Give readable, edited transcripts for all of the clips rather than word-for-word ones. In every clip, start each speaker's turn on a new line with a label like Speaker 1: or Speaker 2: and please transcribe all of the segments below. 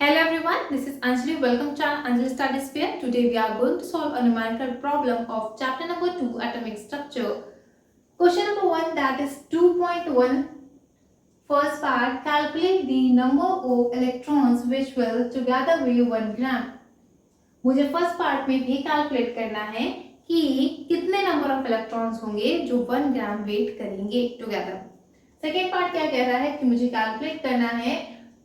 Speaker 1: Hello everyone, this is Anjali. Welcome to Anjali Study Sphere. Today we are going to solve a numerical problem of chapter number 2, Atomic Structure. Question number 1, that is 2.1. First part, calculate the number of electrons which will together weigh 1 gram. मुझे first part में भी calculate करना है कि कितने number of electrons होंगे जो 1 gram weight करेंगे टुगेदर. सेकेंड पार्ट क्या कह रहा है कि मुझे कैलकुलेट करना है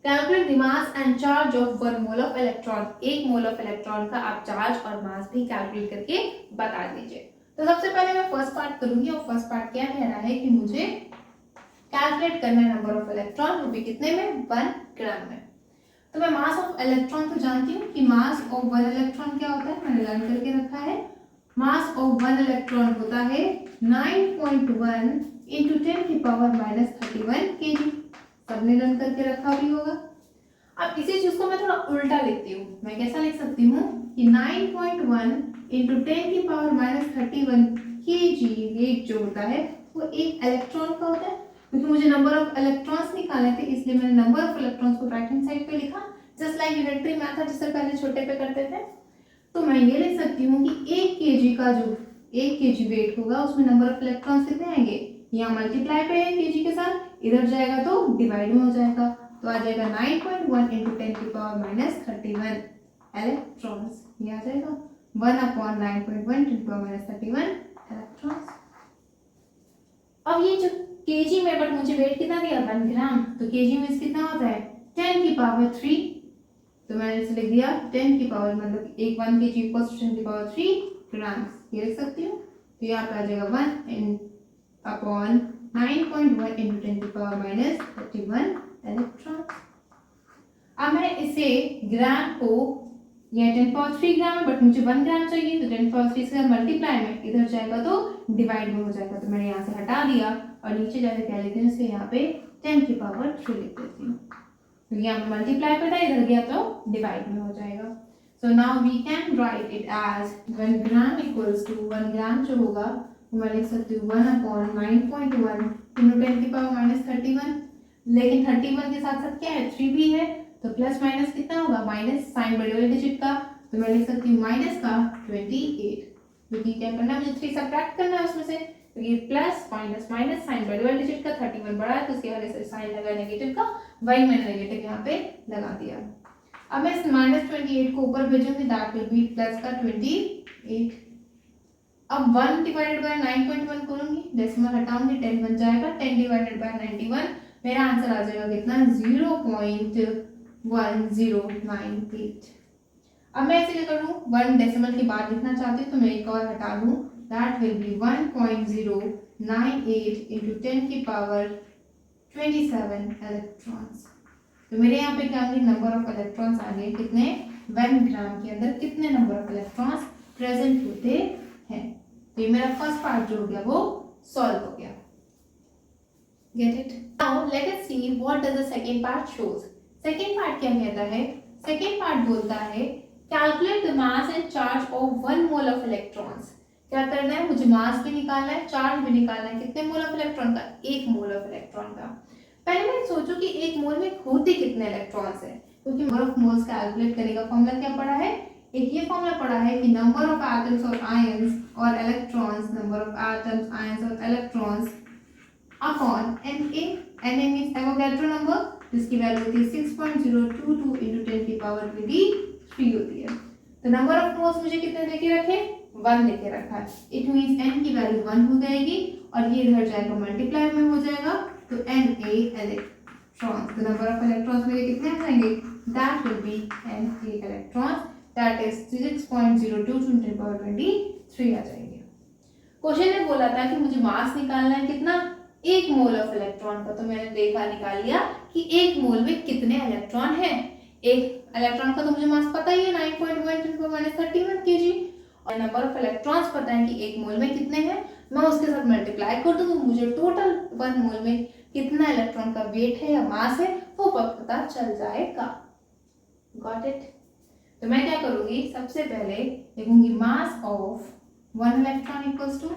Speaker 1: calculate the mass and charge of 1 mole of electron. 1 mole of electron का आप चार्ज और मास भी कैलकुलेट करके बता दीजिए. तो सबसे पहले मैं फर्स्ट पार्ट करूंगी और फर्स्ट पार्ट क्या कह रहा है कि मुझे कैलकुलेट करना है नंबर ऑफ इलेक्ट्रॉन, वो भी कितने में, 1 ग्राम में. तो मैं मास ऑफ इलेक्ट्रॉन तो जानती हूँ कि मास ऑफ 1 इलेक्ट्रॉन क्या होता है, मैंने लर्न करके रखा है. मास ऑफ 1 इलेक्ट्रॉन होता है 9.1 इंटू 10 की पावर माइनस 31 kg. सबने लर्न करके रखा भी होगा. अब इसी चीज को मैं थोड़ा उल्टा लिखती हूँ. मैं कैसा लिख सकती हूँ कि 9.1 इंटू 10 की पावर माइनस 31 kg वेट जो होता है वो एक इलेक्ट्रॉन का होता है. क्योंकि मुझे नंबर ऑफ इलेक्ट्रॉन्स निकालने थे इसलिए मैंने नंबर ऑफ इलेक्ट्रॉन्स को राइट हैंड साइड पे लिखा, जस्ट लाइक यूनिटरी मेथड जिससे पहले छोटे पे करते थे. तो मैं ये लिख सकती हूँ कि 1 kg का जो 1 kg वेट होगा उसमें नंबर ऑफ इलेक्ट्रॉन्स कितने आएंगे, यहाँ मल्टीप्लाई पे है kg के साथ, इधर जाएगा तो डिवाइड में हो जाएगा. तो आ जाएगा 9.1 इंटू 10 की पावर माइनस 31 इलेक्ट्रॉन्स. ये आ जाएगा 1/9.1 10 की पावर माइनस 31 इलेक्ट्रॉन्स. अब ये जो केजी में, बट मुझे वेट कितना दिया, 1 ग्राम. तो केजी में कितना होता है 10 की पावर 3. तो मैंने इसे लिख दिया 10 की पावर, मतलब 1 kg इक्वल्स 10 की पावर 3 ग्राम. ये लिख सकती हूँ. तो यहाँ पे आ जाएगा 1/9.1 इंटू 10 की पावर माइनस 31 इलेक्ट्रॉन. अब मैं इसे ग्राम को, ये 10 पावर 3 ग्राम है बट मुझे 1 ग्राम चाहिए, तो 10 पावर 3 से मल्टीप्लाई में इधर जाएगा तो डिवाइड में हो जाएगा. तो मैंने यहाँ से हटा दिया और नीचे जाके क्या लिखते हैं, इसके यहाँ पे 10 की पावर 3 लिख देती हूँ. तो यहाँ पे मल्टीप्लाई पे था, इधर गया तो डिवाइड में हो जाएगा. So now we can write it as 1 gram equals to 1 gram जो होगा वो मैं लिख सकती हूँ 1/9.1 इंटू 10 की पावर माइनस 31. लेकिन 31 के साथ साथ क्या है, 3 भी है, तो प्लस माइनस कितना होगा, माइनस साइन बड़े वाले डिजिट का, तो मैं लिख सकती हूँ माइनस का 28. क्योंकि क्या करना है, मुझे 3 सब्ट्रैक्ट करना है उसमें से. तो ये प्लस माइनस माइनस साइन बड़े वाले डिजिट का, 31 बड़ा है तो उसके आगे से साइन लगा नेगेटिव का, वही मैंने नेगेटिव यहाँ पे लगा दिया. अब मैं इस माइनस 28 को ऊपर भेजूंगी, दैट विल बी प्लस का 28. अब 1 डिवाइडेड बाय 9.1 करूंगी, डेसिमल हटाऊंगी, 10 बन जाएगा. 10 डिवाइडेड बाय 91, मेरा आंसर आ जाएगा कितना, 0.1098. अब मैं इसे क्या करूँ, 1 डेसिमल के बाद लिखना चाहती हूँ तो मैं एक और हटा दूँ, दैट विल बी 1.098 इंटू 10 की पावर 27 इलेक्ट्रॉन्स. तो मेरे यहाँ पे क्या आएंगे, नंबर ऑफ इलेक्ट्रॉन्स आ गए कितने, 1 ग्राम के अंदर कितने नंबर ऑफ इलेक्ट्रॉन्स प्रेजेंट होते हैं. तो ये मेरा फर्स्ट पार्ट जो हो गया वो सॉल्व हो गया. Get it? Now let us see what does the second part shows. Second part क्या कहता है, second part बोलता है calculate the mass and charge of 1 mole of electrons. क्या करना है, मुझे मास भी निकालना है, चार्ज भी निकालना है. कितने मोल ऑफ इलेक्ट्रॉन का, 1 मोल ऑफ इलेक्ट्रॉन का. पहले मैं सोचूं कि 1 मोल में होते कितने इलेक्ट्रॉन्स हैं, क्योंकि नंबर ऑफ मोल्स कैलकुलेट करने का फॉर्मूला क्या पड़ा है, एक ये फॉर्मूला पड़ा है कि नंबर ऑफ एटम्स और आयंस और electrons, number of atoms ions और electrons upon Na. Na means Avogadro number, जिसकी वैल्यू होती है 6.022 इंटू 10 की पावर 23 होती है. तो नंबर ऑफ मोल्स मुझे कितने लेके रखे, 1 लेके रखा है. इट मींस n की वैल्यू 1 हो जाएगी और ये इधर जाएगा मल्टीप्लाई में हो जाएगा, तो Na इलेक्ट्रॉन्स. तो नंबर ऑफ इलेक्ट्रॉन्स मेरे कितने आ जाएंगे, that will be Na electrons, that is 6.022 into 10 की पावर 23 आ जाएंगे. क्वेश्चन ने बोला था कि मुझे मास निकालना है कितना, 1 मोल ऑफ इलेक्ट्रॉन का. तो मैंने देखा, निकाल लिया कि 1 मोल में कितने इलेक्ट्रॉन है. एक इलेक्ट्रॉन का तो मुझे मास पता ही है 9.1 10 की माइनस 31 kg, और नंबर ऑफ इलेक्ट्रॉन्स पता है कि 1 मोल में कितने हैं. मैं उसके साथ मल्टीप्लाई कर दूं तो मुझे टोटल 1 मोल में कितना इलेक्ट्रॉन का वेट है या मास है वो पता चल जाएगा. Got it? तो मैं क्या करूंगी, सबसे पहले लिखूंगी mass of 1 electron equals to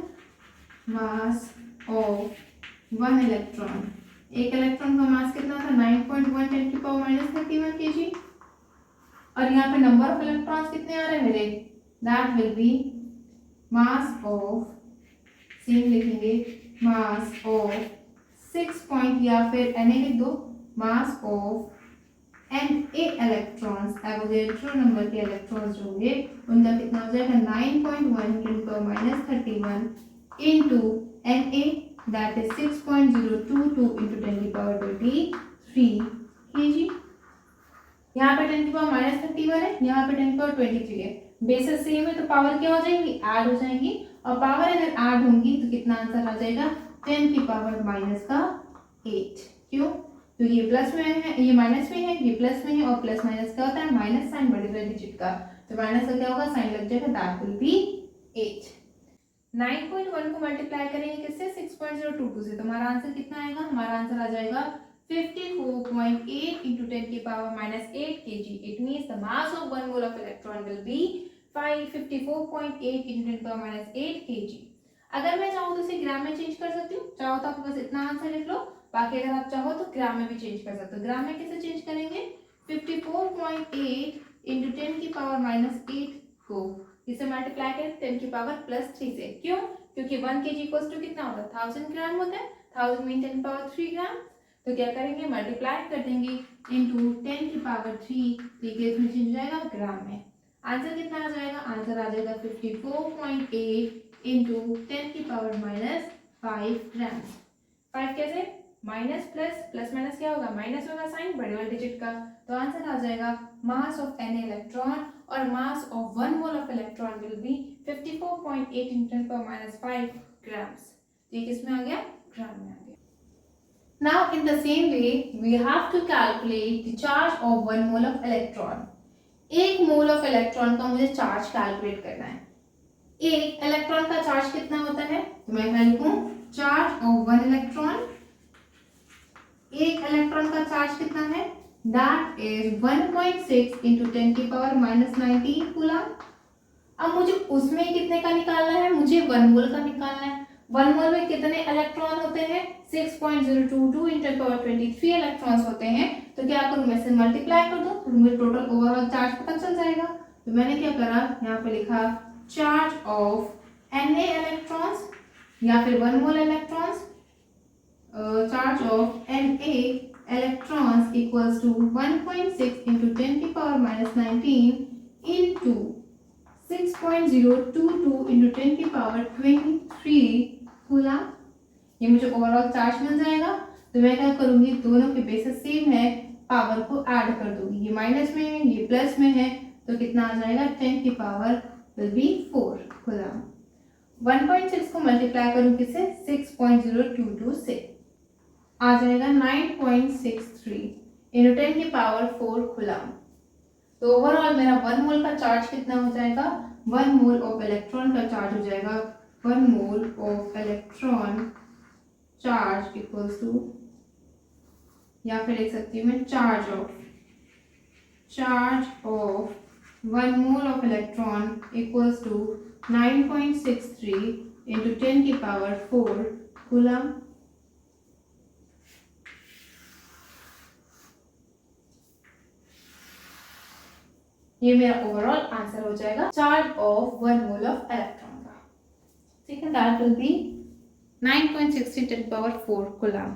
Speaker 1: mass of 1 electron. एक इलेक्ट्रॉन का मास कितना था, 9.1 10 की पावर माइनस 31 kg. और यहाँ पे नंबर ऑफ इलेक्ट्रॉन्स कितने आ रहे हैं मेरे, that will be mass of, same लिखेंगे, मास ऑफ 6 पॉइंट, या फिर Na लिख दो, mass of Na electrons, Avogadro number के इलेक्ट्रॉन्स जो होंगे उनका कितना हो जाएगा 9.1 into Na, that is 6.022 into 10⁻23 kg। यहाँ पे 10⁻31 है, यहाँ पे 10⁻23 है, बेसिस सेम है तो पावर क्या हो जाएंगी, ऐड हो जाएंगी, और पावर अगर ऐड होंगी तो कितना आंसर आ जाएगा 10⁻⁻8। क्यों, तो ये प्लस में है, ये माइनस में है, ये प्लस में है, और प्लस माइनस क्या होता है, माइनस साइन बढ़ेगा डिजिट का, तो माइनस का क्या होगा, साइन लग जाएगा, दैट विल बी 8। 9.1 को मल्टीप्लाई करेंगे किससे, 6.022 से, तो हमारा आंसर कितना आएगा, हमारा आंसर आ जाएगा 54.8 into 10⁻⁸ kg। It means the mass of 1 mole of electron will be 54.8 into 10⁻⁸ kg। अगर मैं चाहूँ तो इसे ग्राम में चेंज कर सकती हूँ, चाहो तो आप बस इतना आंसर लिख लो, बाकी अगर आप चाहो तो ग्राम में भी चेंज कर सकते हो। ग्राम में कैसे चेंज करेंगे, 54.8 into 10⁻⁸ को इसे मल्टीप्लाई करें 10⁻+3 से। क्यों, क्योंकि 1 kg इक्वल्स टू कितना होता है, 1000 ग्राम होता है, 1000 मीन 10⁻3 ग्राम, तो क्या करेंगे, मल्टीप्लाई कर देंगे इंटू 10⁻3, केस में चेंज हो जाएगा ग्राम में, आंसर कितना आ जाएगा, आंसर आ जाएगा 54.8 इंटू 10⁻⁵ ग्राम। 5 कैसे, माइनस प्लस, प्लस माइनस क्या होगा, माइनस होगा, साइन बड़े वाले डिजिट का, तो आंसर आ जाएगा मास ऑफ Na इलेक्ट्रॉन और मास of 1 mole of electron will be 54.8 into 10⁻⁵ grams. ये किसमें आ गया, ग्राम में आ गया। Now in the same way we have to calculate the charge of 1 mole of electron। एक मोल ऑफ इलेक्ट्रॉन का मुझे चार्ज कैलकुलेट करना है। एक इलेक्ट्रॉन का चार्ज कितना होता है, तो मैं क्या लिखूं, चार्ज ऑफ 1 इलेक्ट्रॉन, एक इलेक्ट्रॉन का चार्ज कितना है, दैट इज 1.6 into 10⁻⁻19 कूलम। अब मुझे उसमें कितने का निकालना है, मुझे 1 मोल का निकालना है। 1 मोल में कितने इलेक्ट्रॉन होते हैं, 6.022 into 10⁻23 इलेक्ट्रॉन्स होते हैं, तो क्या करूं, मैं इसे मल्टीप्लाई कर दूं तो मुझे टोटल ओवरऑल चार्ज पता चल जाएगा। तो मैंने क्या करा, यहाँ पे लिखा चार्ज ऑफ Na इलेक्ट्रॉन्स या फिर 1 मोल electrons, charge of Na electrons equals to 1.6 into 10⁻⁻19 into 6.022 into 10⁻23 coulomb. ये मुझे ओवरऑल चार्ज मिल जाएगा, तो मैं क्या करूंगी, दोनों के बेसिस सेम है, पावर को ऐड कर दूंगी, ये माइनस में है, ये प्लस में है, तो कितना आ जाएगा, 10 की पावर विल बी 4 कूलम। 1.6 को मल्टीप्लाई करूँ किससे, 6.022 से, आ जाएगा 9.63 इंटू 10 की पावर 4 कूलम। तो ओवरऑल मेरा 1 मोल का चार्ज कितना हो जाएगा, 1 मोल ऑफ इलेक्ट्रॉन का चार्ज हो जाएगा, 1 mole of electron charge equals to, या फिर लिख सकती हूँ मैं, charge of 1 mole of electron equals to 9.63 into 10 की पावर 4 कूलम। ये मेरा ओवरऑल आंसर हो जाएगा charge of 1 mole of electron का, ठीक है, दैट विल बी 9.63 10⁻4 कूलम।